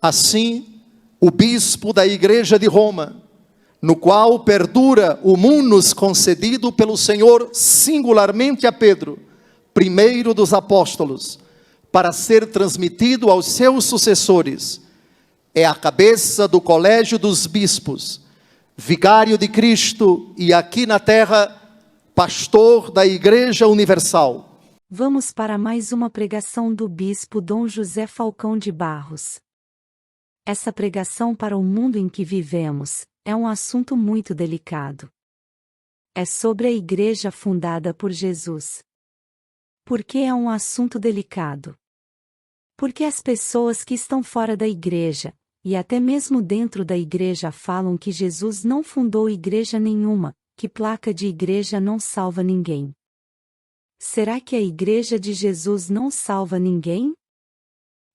Assim, o bispo da Igreja de Roma, no qual perdura o munus concedido pelo Senhor singularmente a Pedro, primeiro dos apóstolos, para ser transmitido aos seus sucessores, é a cabeça do colégio dos bispos, vigário de Cristo e aqui na terra, pastor da Igreja Universal. Vamos para mais uma pregação do bispo Dom José Falcão de Barros. Essa pregação para o mundo em que vivemos é um assunto muito delicado. É sobre a igreja fundada por Jesus. Por que é um assunto delicado? Porque as pessoas que estão fora da igreja, e até mesmo dentro da igreja, falam que Jesus não fundou igreja nenhuma, que placa de igreja não salva ninguém. Será que a igreja de Jesus não salva ninguém?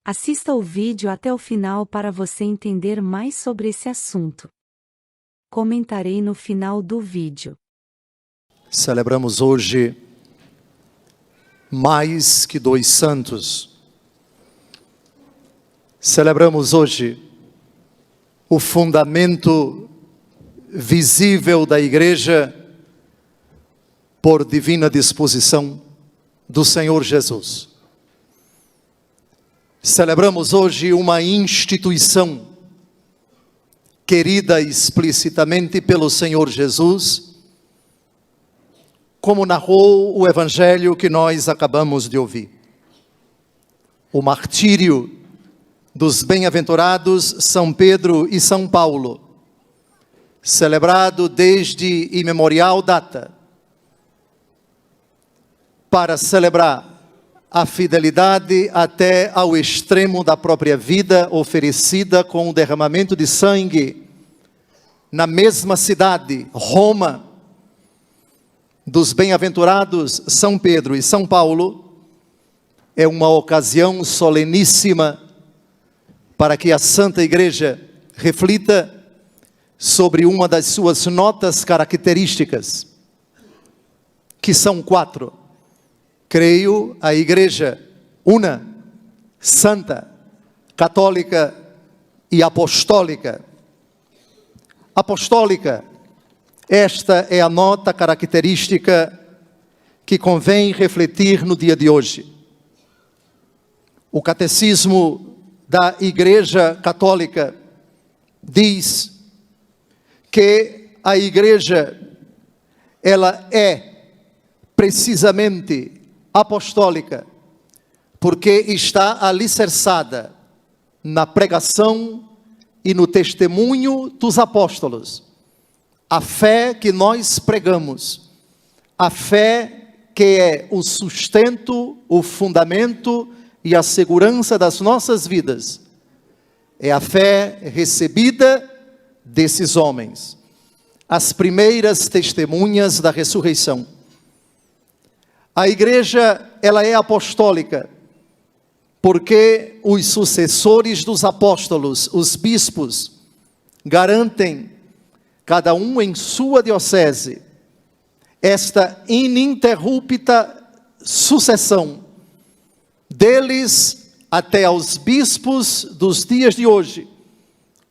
Assista o vídeo até o final para você entender mais sobre esse assunto. Comentarei no final do vídeo. Celebramos hoje mais que 2 santos. Celebramos hoje o fundamento visível da igreja por divina disposição do Senhor Jesus. Celebramos hoje uma instituição querida explicitamente pelo Senhor Jesus, como narrou o evangelho que nós acabamos de ouvir. O martírio dos bem-aventurados São Pedro e São Paulo, celebrado desde imemorial data, para celebrar a fidelidade até ao extremo da própria vida, oferecida com o derramamento de sangue, na mesma cidade, Roma, dos bem-aventurados São Pedro e São Paulo, é uma ocasião soleníssima para que a Santa Igreja reflita sobre uma das suas notas características, que são 4. Creio a Igreja una, santa, católica e apostólica. Apostólica, esta é a nota característica que convém refletir no dia de hoje. O Catecismo da Igreja Católica diz que a Igreja, ela é precisamente apostólica, porque está alicerçada na pregação e no testemunho dos apóstolos. A fé que nós pregamos, a fé que é o sustento, o fundamento e a segurança das nossas vidas, é a fé recebida desses homens, as primeiras testemunhas da ressurreição. A igreja, ela é apostólica, porque os sucessores dos apóstolos, os bispos, garantem, cada um em sua diocese, esta ininterrupta sucessão, deles até aos bispos dos dias de hoje,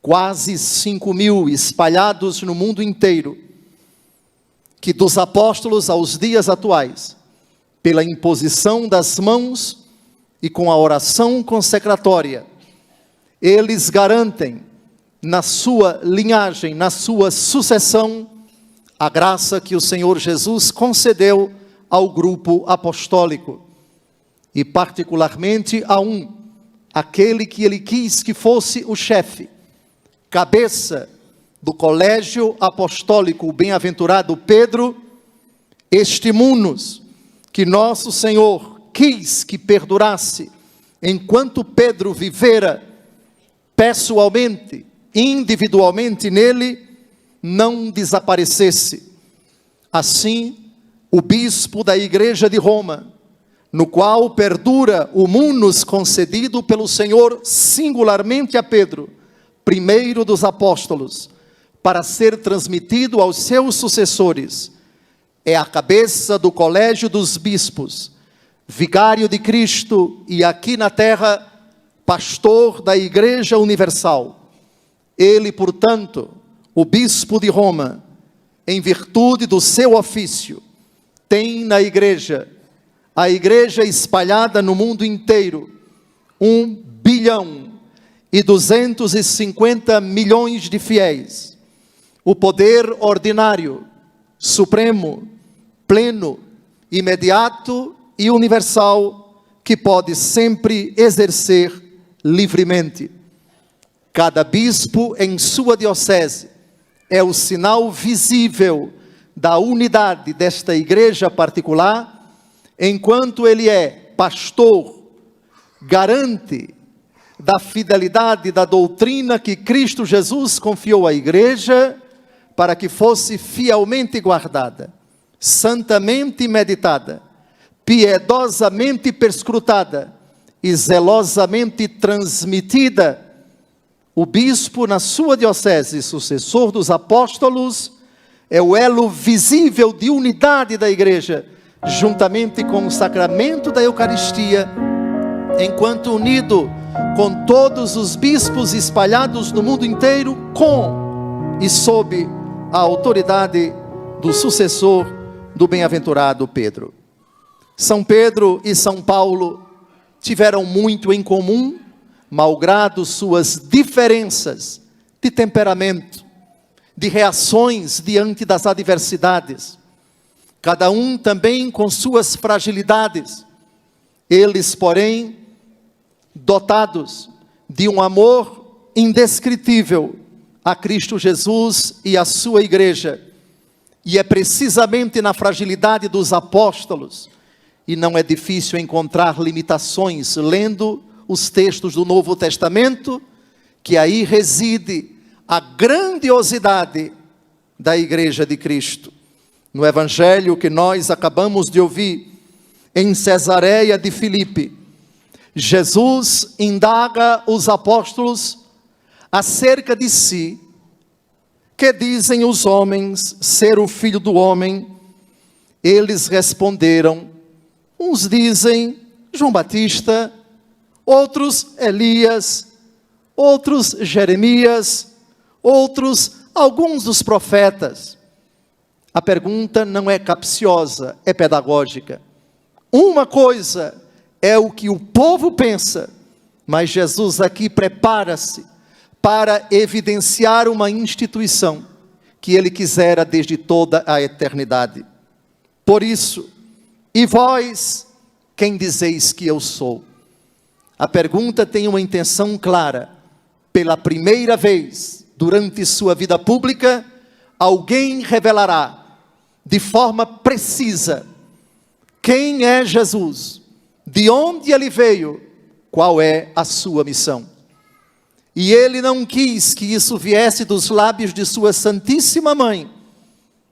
quase 5.000 espalhados no mundo inteiro, que dos apóstolos aos dias atuais, pela imposição das mãos e com a oração consecratória, eles garantem na sua linhagem, na sua sucessão, a graça que o Senhor Jesus concedeu ao grupo apostólico, e particularmente a aquele que ele quis que fosse o chefe, cabeça do colégio apostólico, o bem-aventurado Pedro, este munus, que nosso Senhor quis que perdurasse, enquanto Pedro vivera pessoalmente, individualmente nele, não desaparecesse. Assim, o bispo da Igreja de Roma, no qual perdura o munus concedido pelo Senhor singularmente a Pedro, primeiro dos apóstolos, para ser transmitido aos seus sucessores, é a cabeça do colégio dos bispos, vigário de Cristo e aqui na terra, pastor da Igreja Universal. Ele, portanto, o bispo de Roma, em virtude do seu ofício, tem na igreja, a igreja espalhada no mundo inteiro, 1,250 bilhão de fiéis. O poder ordinário, supremo, pleno, imediato e universal, que pode sempre exercer livremente. Cada bispo em sua diocese é o sinal visível da unidade desta igreja particular, enquanto ele é pastor, garante da fidelidade da doutrina que Cristo Jesus confiou à igreja, para que fosse fielmente guardada, santamente meditada, piedosamente perscrutada e zelosamente transmitida. O bispo, na sua diocese, sucessor dos apóstolos, é o elo visível de unidade da igreja, juntamente com o sacramento da Eucaristia, enquanto unido com todos os bispos espalhados no mundo inteiro, com e sob a autoridade do sucessor do bem-aventurado Pedro. São Pedro e São Paulo tiveram muito em comum, malgrado suas diferenças de temperamento, de reações diante das adversidades, cada um também com suas fragilidades. Eles, porém, dotados de um amor indescritível a Cristo Jesus e a sua igreja. E é precisamente na fragilidade dos apóstolos, e não é difícil encontrar limitações lendo os textos do Novo Testamento, que aí reside a grandiosidade da igreja de Cristo. No evangelho que nós acabamos de ouvir, em Cesareia de Filipe, Jesus indaga os apóstolos acerca de si. Que dizem os homens ser o Filho do Homem? Eles responderam: uns dizem João Batista, outros Elias, outros Jeremias, outros alguns dos profetas. A pergunta não é capciosa, é pedagógica. Uma coisa é o que o povo pensa, mas Jesus aqui prepara-se para evidenciar uma instituição que ele quisera desde toda a eternidade. Por isso, e vós, quem dizeis que eu sou? A pergunta tem uma intenção clara. Pela primeira vez, durante sua vida pública, alguém revelará de forma precisa quem é Jesus, de onde ele veio, qual é a sua missão. E ele não quis que isso viesse dos lábios de sua Santíssima Mãe,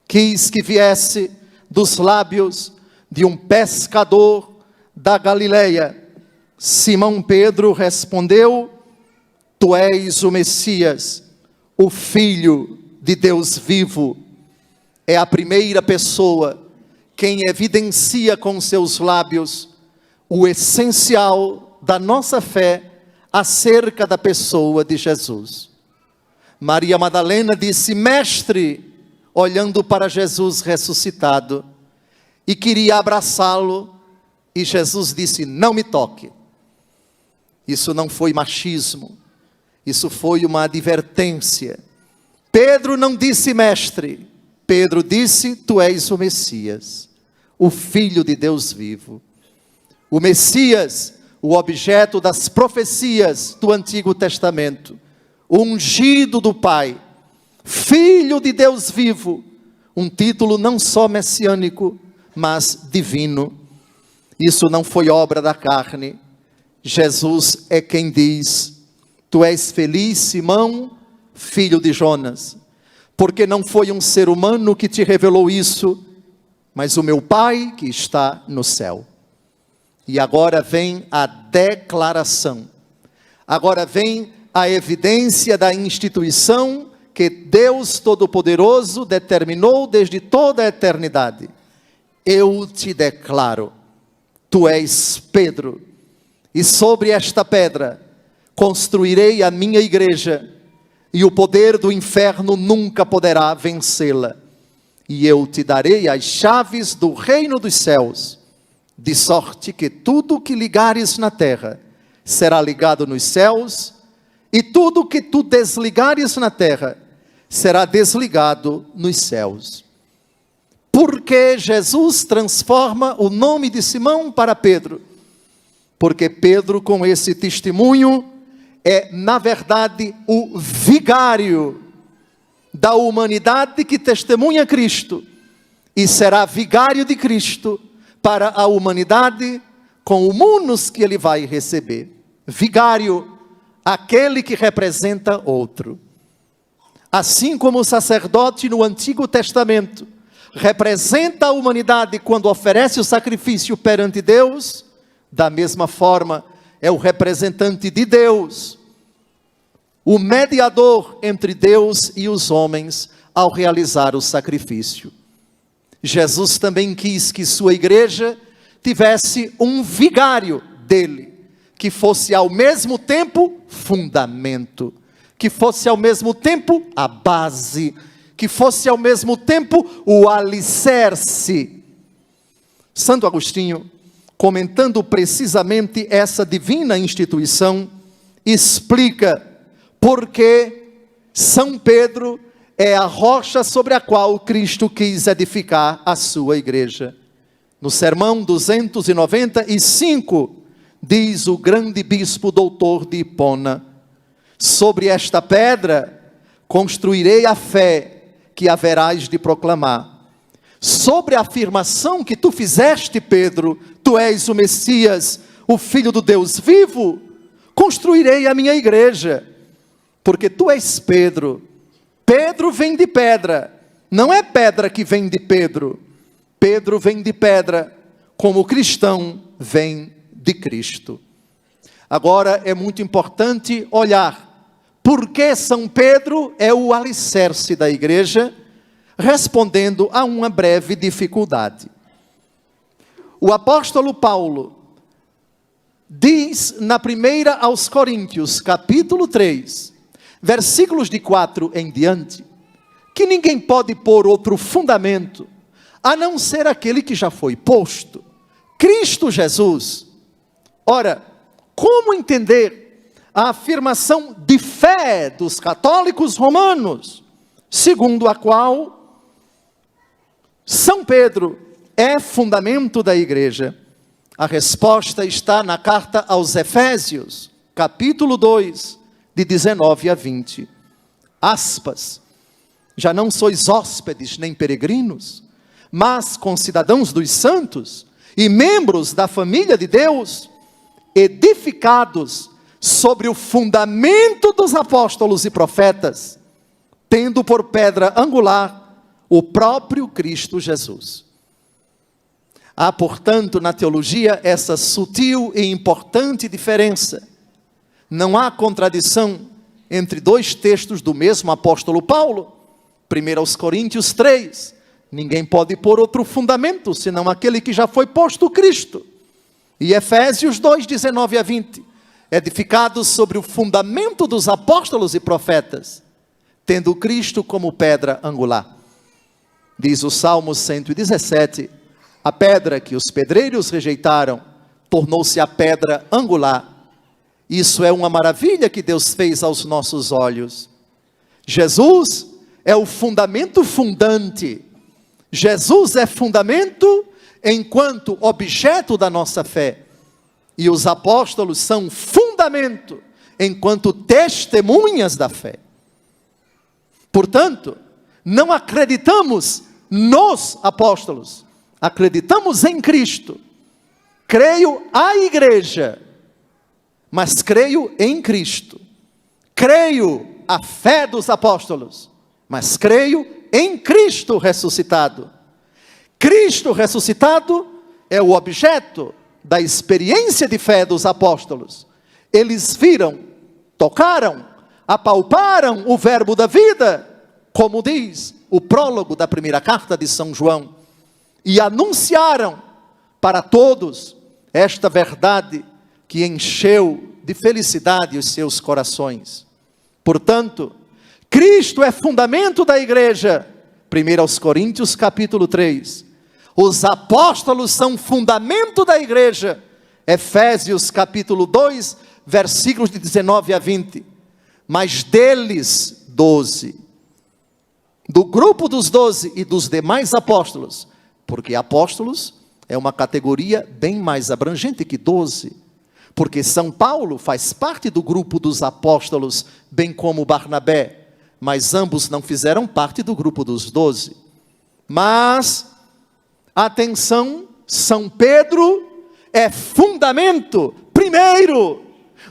quis que viesse dos lábios de um pescador da Galileia. Simão Pedro respondeu: tu és o Messias, o Filho de Deus vivo. É a primeira pessoa quem evidencia com seus lábios o essencial da nossa fé acerca da pessoa de Jesus. Maria Madalena disse: mestre, olhando para Jesus ressuscitado, e queria abraçá-lo, e Jesus disse: não me toque. Isso não foi machismo, isso foi uma advertência. Pedro não disse mestre, Pedro disse: tu és o Messias, o Filho de Deus vivo. O Messias, o objeto das profecias do Antigo Testamento, o ungido do Pai, Filho de Deus vivo, um título não só messiânico, mas divino. Isso não foi obra da carne. Jesus é quem diz: tu és feliz, Simão, filho de Jonas, porque não foi um ser humano que te revelou isso, mas o meu Pai que está no céu. E agora vem a declaração, agora vem a evidência da instituição que Deus Todo-Poderoso determinou desde toda a eternidade. Eu te declaro, tu és Pedro, e sobre esta pedra construirei a minha igreja, e o poder do inferno nunca poderá vencê-la. E eu te darei as chaves do reino dos céus, de sorte que tudo que ligares na terra será ligado nos céus, e tudo que tu desligares na terra será desligado nos céus. Porque Jesus transforma o nome de Simão para Pedro? Porque Pedro, com esse testemunho, é, na verdade, o vigário da humanidade que testemunha Cristo, e será vigário de Cristo para a humanidade com o munus que ele vai receber. Vigário, aquele que representa outro. Assim como o sacerdote no Antigo Testamento representa a humanidade quando oferece o sacrifício perante Deus, da mesma forma é o representante de Deus, o mediador entre Deus e os homens ao realizar o sacrifício. Jesus também quis que sua igreja tivesse um vigário dele, que fosse ao mesmo tempo fundamento, que fosse ao mesmo tempo a base, que fosse ao mesmo tempo o alicerce. Santo Agostinho, comentando precisamente essa divina instituição, explica por que São Pedro é a rocha sobre a qual Cristo quis edificar a sua igreja. No sermão 295, diz o grande bispo doutor de Hipona: sobre esta pedra construirei a fé que haverás de proclamar. Sobre a afirmação que tu fizeste, Pedro, tu és o Messias, o Filho do Deus vivo, construirei a minha igreja, porque tu és Pedro. Pedro vem de pedra, não é pedra que vem de Pedro. Pedro vem de pedra, como o cristão vem de Cristo. Agora é muito importante olhar por que São Pedro é o alicerce da igreja, respondendo a uma breve dificuldade. O apóstolo Paulo diz na primeira aos Coríntios, capítulo 3, versículos de 4 em diante, que ninguém pode pôr outro fundamento, a não ser aquele que já foi posto, Cristo Jesus. Ora, como entender a afirmação de fé dos católicos romanos, segundo a qual São Pedro é fundamento da igreja? A resposta está na carta aos Efésios, capítulo 2, de 19 a 20. Aspas. Já não sois hóspedes nem peregrinos, mas concidadãos dos santos e membros da família de Deus, edificados sobre o fundamento dos apóstolos e profetas, tendo por pedra angular o próprio Cristo Jesus. Há, portanto, na teologia essa sutil e importante diferença. Não há contradição entre dois textos do mesmo apóstolo Paulo. 1 aos Coríntios 3, ninguém pode pôr outro fundamento, senão aquele que já foi posto, Cristo. E Efésios 2, 19 a 20, edificados sobre o fundamento dos apóstolos e profetas, tendo Cristo como pedra angular. Diz o Salmo 117, a pedra que os pedreiros rejeitaram, tornou-se a pedra angular. Isso é uma maravilha que Deus fez aos nossos olhos. Jesus é o fundamento fundante. Jesus é fundamento enquanto objeto da nossa fé. E os apóstolos são fundamento enquanto testemunhas da fé. Portanto, não acreditamos nos apóstolos, acreditamos em Cristo. Creio a igreja, mas creio em Cristo. Creio a fé dos apóstolos, mas creio em Cristo ressuscitado. Cristo ressuscitado é o objeto da experiência de fé dos apóstolos. Eles viram, tocaram, apalparam o verbo da vida, como diz o prólogo da primeira carta de São João, e anunciaram para todos esta verdade que encheu de felicidade os seus corações. Portanto, Cristo é fundamento da igreja. 1 Coríntios capítulo 3. Os apóstolos são fundamento da igreja. Efésios capítulo 2, versículos de 19 a 20. Mas deles, 12. Do grupo dos 12 e dos demais apóstolos. Porque apóstolos é uma categoria bem mais abrangente que 12. Porque São Paulo faz parte do grupo dos apóstolos, bem como Barnabé. Mas ambos não fizeram parte do grupo dos 12. Mas, atenção, São Pedro é fundamento, primeiro,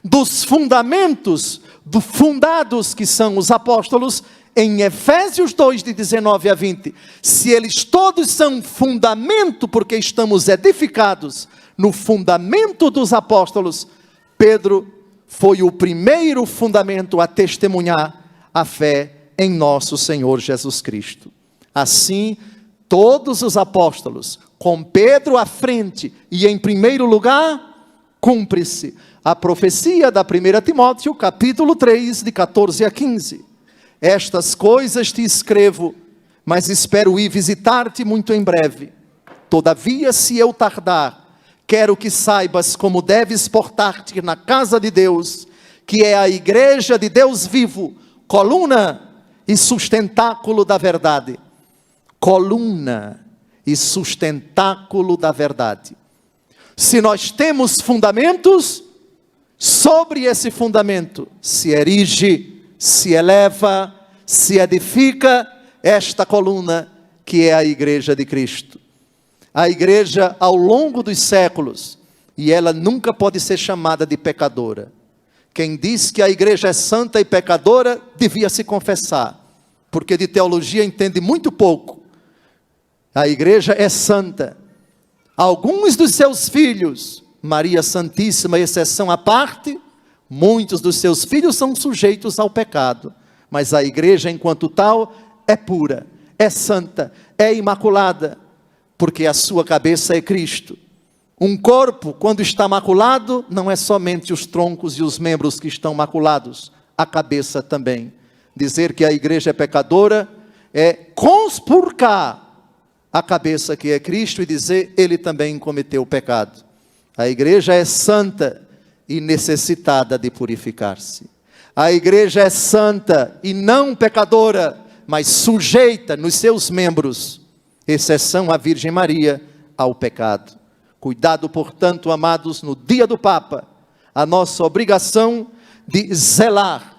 dos fundamentos, fundados que são os apóstolos, em Efésios 2, de 19 a 20. Se eles todos são fundamento, porque estamos edificados no fundamento dos apóstolos, Pedro foi o primeiro fundamento a testemunhar a fé em nosso Senhor Jesus Cristo. Assim, todos os apóstolos, com Pedro à frente e em primeiro lugar, cumpre-se a profecia da 1 Timóteo, capítulo 3, de 14 a 15. Estas coisas te escrevo, mas espero ir visitar-te muito em breve. Todavia, se eu tardar, quero que saibas como deves portar-te na casa de Deus, que é a igreja de Deus vivo, coluna e sustentáculo da verdade. Coluna e sustentáculo da verdade. Se nós temos fundamentos, sobre esse fundamento se erige, se eleva, se edifica esta coluna que é a igreja de Cristo. A igreja ao longo dos séculos, e ela nunca pode ser chamada de pecadora. Quem diz que a igreja é santa e pecadora, devia se confessar, porque de teologia entende muito pouco. A igreja é santa. Alguns dos seus filhos, Maria Santíssima, exceção à parte, muitos dos seus filhos são sujeitos ao pecado, mas a igreja enquanto tal é pura, é santa, é imaculada, porque a sua cabeça é Cristo. Um corpo, quando está maculado, não é somente os troncos e os membros que estão maculados, a cabeça também. Dizer que a igreja é pecadora é conspurcar a cabeça que é Cristo e dizer, ele também cometeu o pecado. A igreja é santa e necessitada de purificar-se. A igreja é santa e não pecadora, mas sujeita nos seus membros, exceção a Virgem Maria, ao pecado. Cuidado, portanto, amados, no dia do Papa, a nossa obrigação de zelar,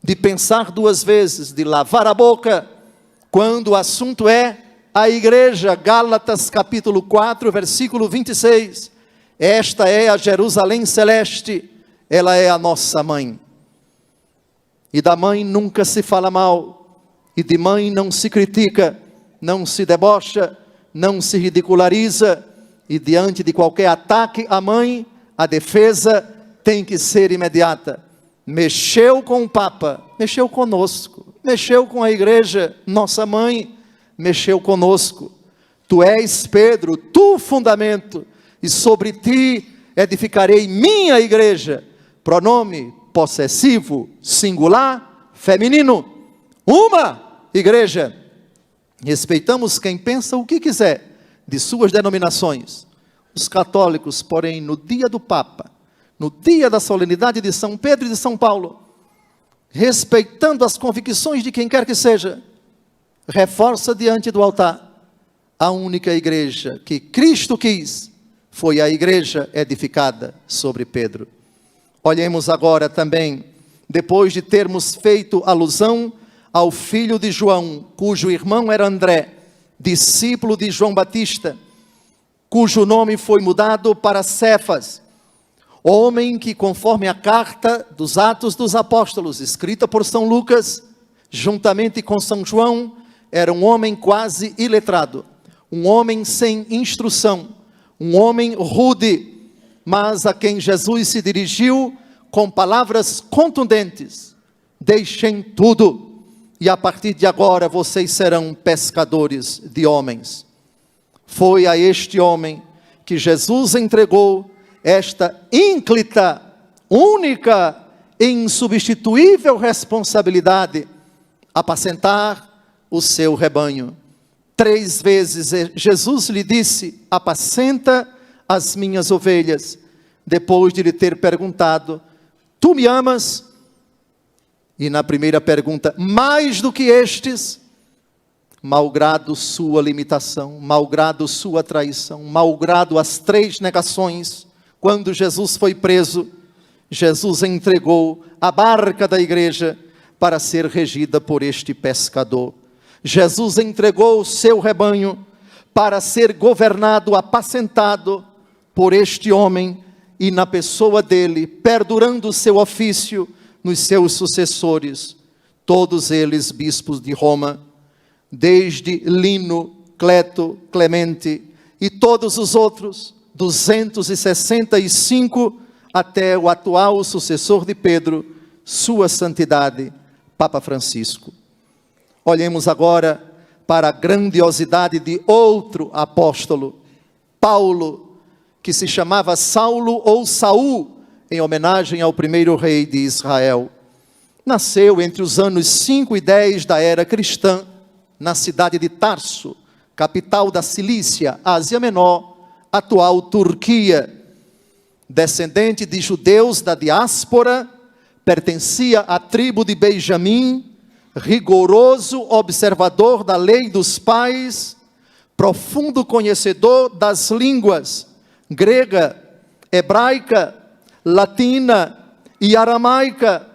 de pensar duas vezes, de lavar a boca, quando o assunto é a igreja. Gálatas capítulo 4, versículo 26, esta é a Jerusalém celeste, ela é a nossa mãe, e da mãe nunca se fala mal, e de mãe não se critica, não se debocha, não se ridiculariza, e diante de qualquer ataque à mãe, a defesa tem que ser imediata. Mexeu com o Papa, mexeu conosco, mexeu com a igreja, nossa mãe, mexeu conosco. Tu és Pedro, tu fundamento, e sobre ti edificarei minha igreja. Pronome possessivo, singular, feminino. Uma igreja. Respeitamos quem pensa o que quiser de suas denominações. Os católicos, porém, no dia do Papa, no dia da solenidade de São Pedro e de São Paulo, respeitando as convicções de quem quer que seja, reforça diante do altar a única igreja que Cristo quis, foi a igreja edificada sobre Pedro. Olhemos agora também, depois de termos feito alusão ao filho de João, cujo irmão era André, discípulo de João Batista, cujo nome foi mudado para Cefas, homem que, conforme a carta dos Atos dos Apóstolos, escrita por São Lucas, juntamente com São João, era um homem quase iletrado, um homem sem instrução, um homem rude, mas a quem Jesus se dirigiu com palavras contundentes: deixem tudo, e a partir de agora vocês serão pescadores de homens. Foi a este homem que Jesus entregou esta ínclita única e insubstituível responsabilidade: apacentar o seu rebanho. 3 vezes Jesus lhe disse: apacenta as minhas ovelhas. Depois de lhe ter perguntado: tu me amas? E na primeira pergunta: mais do que estes? Malgrado sua limitação, malgrado sua traição, malgrado as 3 negações, quando Jesus foi preso, Jesus entregou a barca da igreja para ser regida por este pescador. Jesus entregou o seu rebanho para ser governado, apacentado por este homem, e na pessoa dele, perdurando o seu ofício nos seus sucessores, todos eles bispos de Roma, desde Lino, Cleto, Clemente e todos os outros, 265, até o atual sucessor de Pedro, sua santidade, Papa Francisco. Olhemos agora para a grandiosidade de outro apóstolo, Paulo, que se chamava Saulo ou Saul, em homenagem ao primeiro rei de Israel. Nasceu entre os anos 5 e 10 da era cristã, na cidade de Tarso, capital da Cilícia, Ásia Menor, atual Turquia. Descendente de judeus da diáspora, pertencia à tribo de Benjamim, rigoroso observador da lei dos pais, profundo conhecedor das línguas grega, hebraica, latina e aramaica.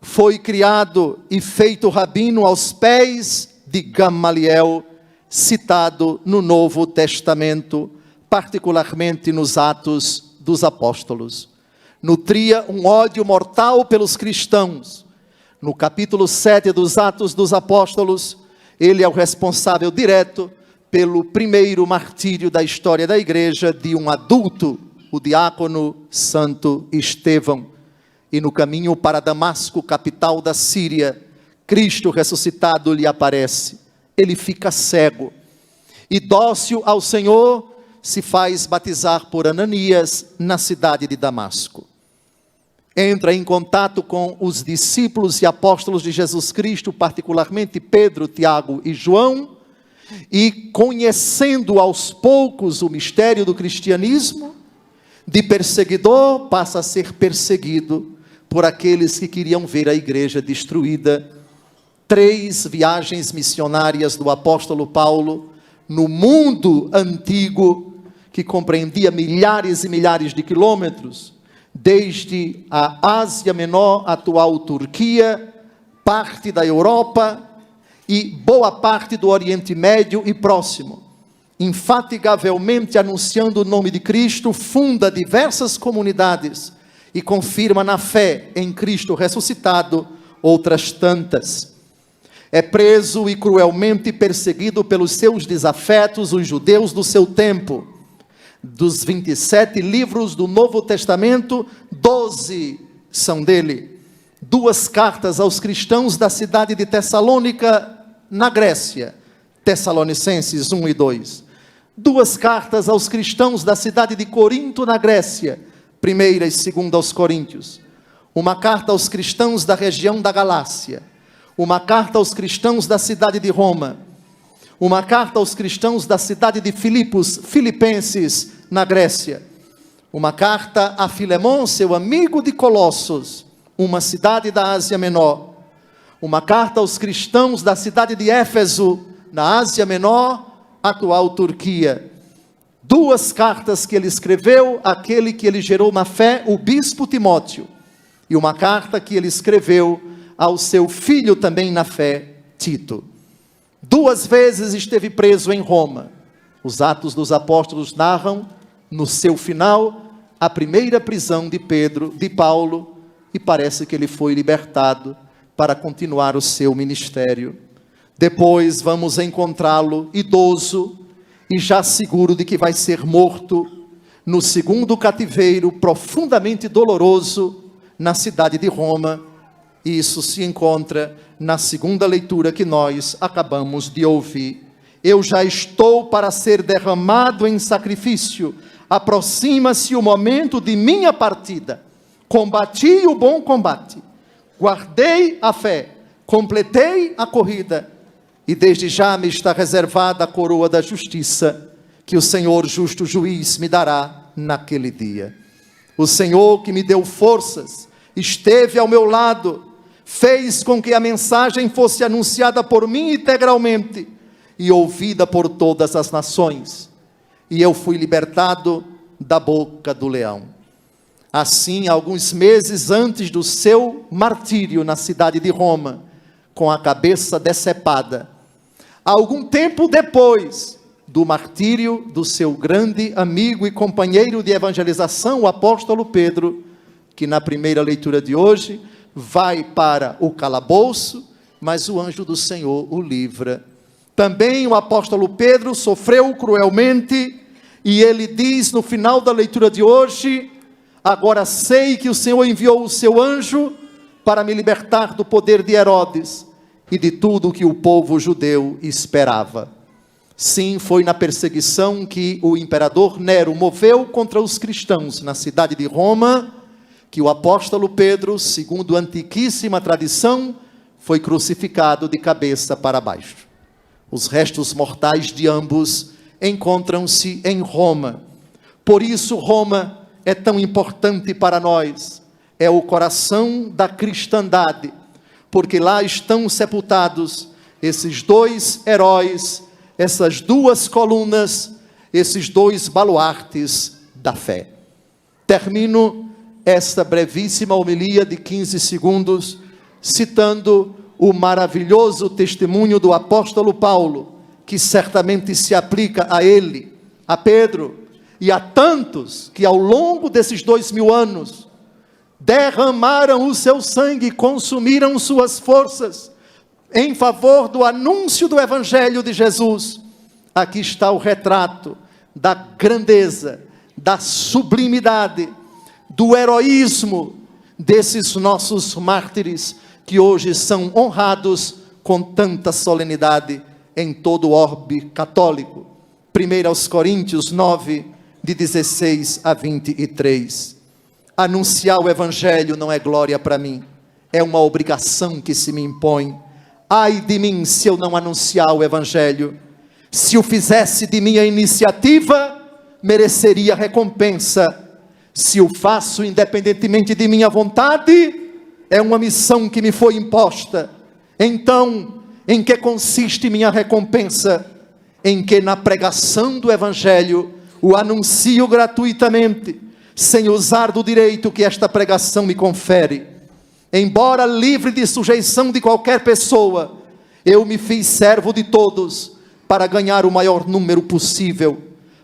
Foi criado e feito rabino aos pés de Gamaliel, citado no Novo Testamento, particularmente nos Atos dos Apóstolos. Nutria um ódio mortal pelos cristãos. No capítulo 7 dos Atos dos Apóstolos, ele é o responsável direto pelo primeiro martírio da história da igreja de um adulto, o diácono Santo Estevão. E no caminho para Damasco, capital da Síria, Cristo ressuscitado lhe aparece. Ele fica cego e, dócil ao Senhor, se faz batizar por Ananias na cidade de Damasco. Entra em contato com os discípulos e apóstolos de Jesus Cristo, particularmente Pedro, Tiago e João, e conhecendo aos poucos o mistério do cristianismo, de perseguidor passa a ser perseguido por aqueles que queriam ver a igreja destruída. 3 viagens missionárias do apóstolo Paulo no mundo antigo, que compreendia milhares e milhares de quilômetros, desde a Ásia Menor, atual Turquia, parte da Europa e boa parte do Oriente Médio e Próximo. Infatigavelmente anunciando o nome de Cristo, funda diversas comunidades e confirma na fé em Cristo ressuscitado outras tantas. É preso e cruelmente perseguido pelos seus desafetos, os judeus do seu tempo. Dos 27 livros do Novo Testamento, 12 são dele. 2 cartas aos cristãos da cidade de Tessalônica, na Grécia, Tessalonicenses 1 e 2. 2 cartas aos cristãos da cidade de Corinto, na Grécia, 1ª e 2ª aos Coríntios. Uma carta aos cristãos da região da Galácia. Uma carta aos cristãos da cidade de Roma. Uma carta aos cristãos da cidade de Filipos, Filipenses, na Grécia. Uma carta a Filemon, seu amigo de Colossos, uma cidade da Ásia Menor. Uma carta aos cristãos da cidade de Éfeso, na Ásia Menor, atual Turquia. 2 cartas que ele escreveu àquele que ele gerou na fé, o bispo Timóteo. E uma carta que ele escreveu ao seu filho também na fé, Tito. 2 vezes esteve preso em Roma. Os Atos dos Apóstolos narram, no seu final, a primeira prisão de Pedro, de Paulo, e parece que ele foi libertado para continuar o seu ministério. Depois vamos encontrá-lo idoso e já seguro de que vai ser morto no 2º cativeiro, profundamente doloroso, na cidade de Roma. E isso se encontra na 2ª leitura que nós acabamos de ouvir. Eu já estou para ser derramado em sacrifício. Aproxima-se o momento de minha partida. combati o bom combate, guardei a fé, completei a corrida, e desde já me está reservada a coroa da justiça, que o Senhor justo juiz me dará naquele dia. O Senhor que me deu forças, esteve ao meu lado, fez com que a mensagem fosse anunciada por mim integralmente, e ouvida por todas as nações, e eu fui libertado da boca do leão. Assim, alguns meses antes do seu martírio na cidade de Roma, com a cabeça decepada, algum tempo depois do martírio do seu grande amigo e companheiro de evangelização, o apóstolo Pedro, que na primeira leitura de hoje vai para o calabouço, mas o anjo do Senhor o livra. Também o apóstolo Pedro sofreu cruelmente, e ele diz no final da leitura de hoje: agora sei que o Senhor enviou o seu anjo para me libertar do poder de Herodes e de tudo que o povo judeu esperava. Sim, foi na perseguição que o imperador Nero moveu contra os cristãos na cidade de Roma, que o apóstolo Pedro, segundo a antiquíssima tradição, foi crucificado de cabeça para baixo. Os restos mortais de ambos encontram-se em Roma. Por isso Roma é tão importante para nós. É o coração da cristandade, porque lá estão sepultados esses dois heróis, essas duas colunas, esses dois baluartes da fé. Termino esta brevíssima homilia de 15 segundos, citando o maravilhoso testemunho do apóstolo Paulo, que certamente se aplica a ele, a Pedro, e a tantos que ao longo desses 2000 anos, derramaram o seu sangue, consumiram suas forças, em favor do anúncio do Evangelho de Jesus. Aqui está o retrato da grandeza, da sublimidade, do heroísmo desses nossos mártires, que hoje são honrados com tanta solenidade em todo o orbe católico. 1 aos Coríntios 9, de 16 a 23. Anunciar o Evangelho não é glória para mim, é uma obrigação que se me impõe. Ai de mim se eu não anunciar o Evangelho. Se o fizesse de minha iniciativa, mereceria recompensa. Se o faço independentemente de minha vontade, é uma missão que me foi imposta. Então, em que consiste minha recompensa? Em que na pregação do Evangelho o anuncio gratuitamente, sem usar do direito que esta pregação me confere. Embora livre de sujeição de qualquer pessoa, eu me fiz servo de todos, para ganhar o maior número possível.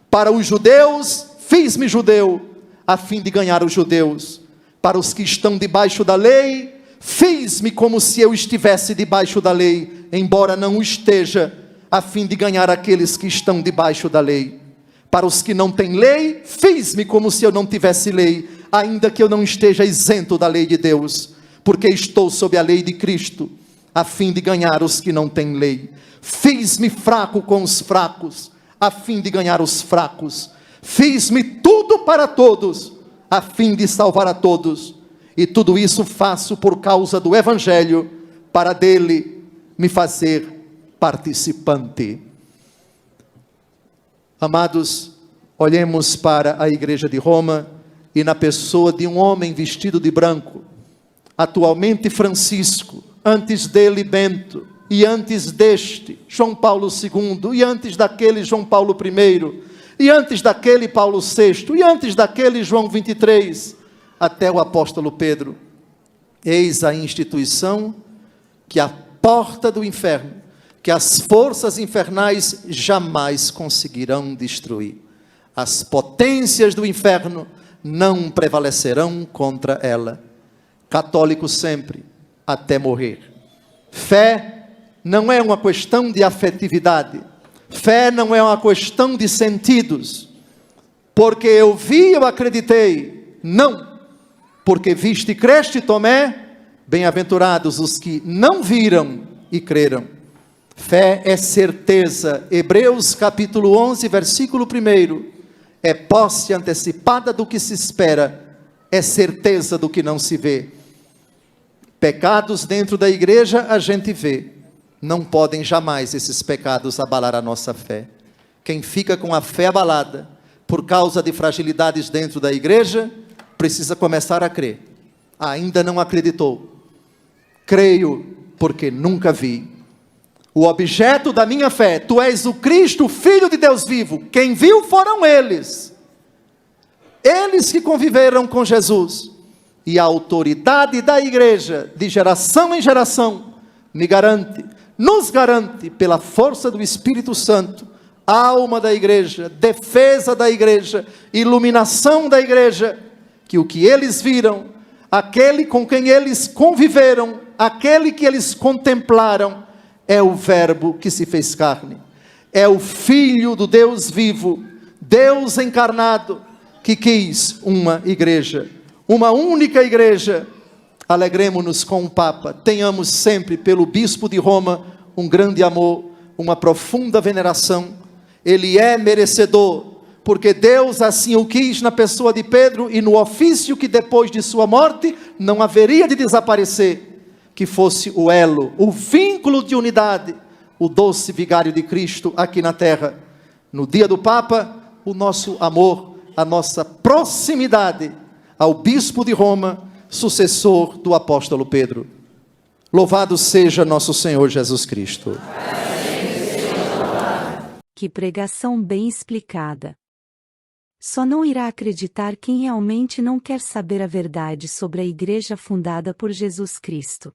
Para os judeus, fiz-me judeu, a fim de ganhar os judeus. Para os que estão debaixo da lei, fiz-me como se eu estivesse debaixo da lei, embora não o esteja, a fim de ganhar aqueles que estão debaixo da lei. Para os que não têm lei, fiz-me como se eu não tivesse lei, ainda que eu não esteja isento da lei de Deus, porque estou sob a lei de Cristo, a fim de ganhar os que não têm lei. Fiz-me fraco com os fracos, a fim de ganhar os fracos. Fiz-me tudo para todos, a fim de salvar a todos. E tudo isso faço por causa do Evangelho, para dele me fazer participante. Amados, olhemos para a igreja de Roma, e na pessoa de um homem vestido de branco, atualmente Francisco, antes dele Bento, e antes deste João Paulo II, e antes daquele João Paulo I, e antes daquele Paulo VI, e antes daquele João 23, até o apóstolo Pedro. Eis a instituição que a porta do inferno, que as forças infernais jamais conseguirão destruir. As potências do inferno não prevalecerão contra ela. Católico sempre, até morrer. Fé não é uma questão de afetividade. Fé não é uma questão de sentidos. Porque eu vi, eu acreditei. Não. Porque viste e creste, Tomé, bem-aventurados os que não viram e creram. Fé é certeza. Hebreus capítulo 11, versículo 1. É posse antecipada do que se espera é certeza do que não se vê. Pecados dentro da igreja a gente vê. Não podem jamais esses pecados abalar a nossa fé. Quem fica com a fé abalada por causa de fragilidades dentro da igreja, precisa começar a crer. Ainda não acreditou. Creio porque nunca vi. O objeto da minha fé, tu és o Cristo, Filho de Deus vivo. Quem viu foram eles. Eles que conviveram com Jesus. E a autoridade da igreja, de geração em geração, me garante, nos garante, pela força do Espírito Santo, alma da igreja, defesa da igreja, iluminação da igreja, que o que eles viram, aquele com quem eles conviveram, aquele que eles contemplaram, é o Verbo que se fez carne, é o Filho do Deus vivo, Deus encarnado, que quis uma igreja, uma única igreja. Alegremo-nos com o Papa, tenhamos sempre pelo Bispo de Roma um grande amor, uma profunda veneração. Ele é merecedor, porque Deus assim o quis na pessoa de Pedro e no ofício que depois de sua morte não haveria de desaparecer, que fosse o elo, o vínculo de unidade, o doce vigário de Cristo aqui na terra. No dia do Papa, o nosso amor, a nossa proximidade ao Bispo de Roma, sucessor do apóstolo Pedro. Louvado seja nosso Senhor Jesus Cristo. Que pregação bem explicada. Só não irá acreditar quem realmente não quer saber a verdade sobre a igreja fundada por Jesus Cristo.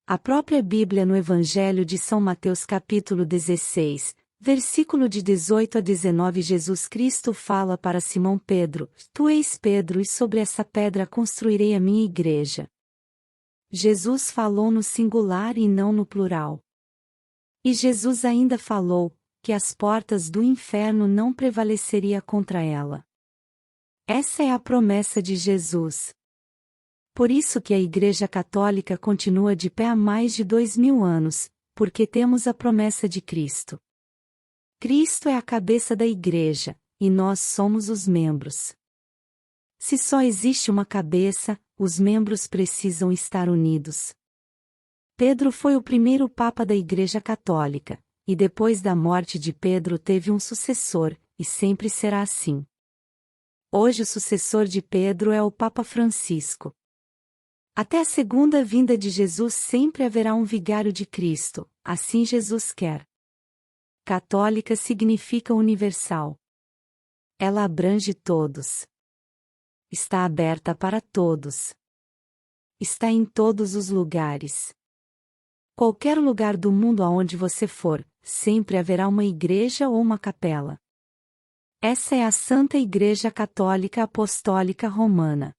A própria Bíblia no Evangelho de São Mateus capítulo 16, versículo de 18 a 19, Jesus Cristo fala para Simão Pedro: Tu és Pedro e sobre essa pedra construirei a minha igreja. Jesus falou no singular e não no plural. E Jesus ainda falou que as portas do inferno não prevaleceria contra ela. Essa é a promessa de Jesus. Por isso que a Igreja Católica continua de pé há mais de 2000 anos, porque temos a promessa de Cristo. Cristo é a cabeça da Igreja, e nós somos os membros. Se só existe uma cabeça, os membros precisam estar unidos. Pedro foi o primeiro Papa da Igreja Católica, e depois da morte de Pedro teve um sucessor, e sempre será assim. Hoje o sucessor de Pedro é o Papa Francisco. Até a segunda vinda de Jesus sempre haverá um vigário de Cristo, assim Jesus quer. Católica significa universal. Ela abrange todos. Está aberta para todos. Está em todos os lugares. Qualquer lugar do mundo aonde você for, sempre haverá uma igreja ou uma capela. Essa é a Santa Igreja Católica Apostólica Romana.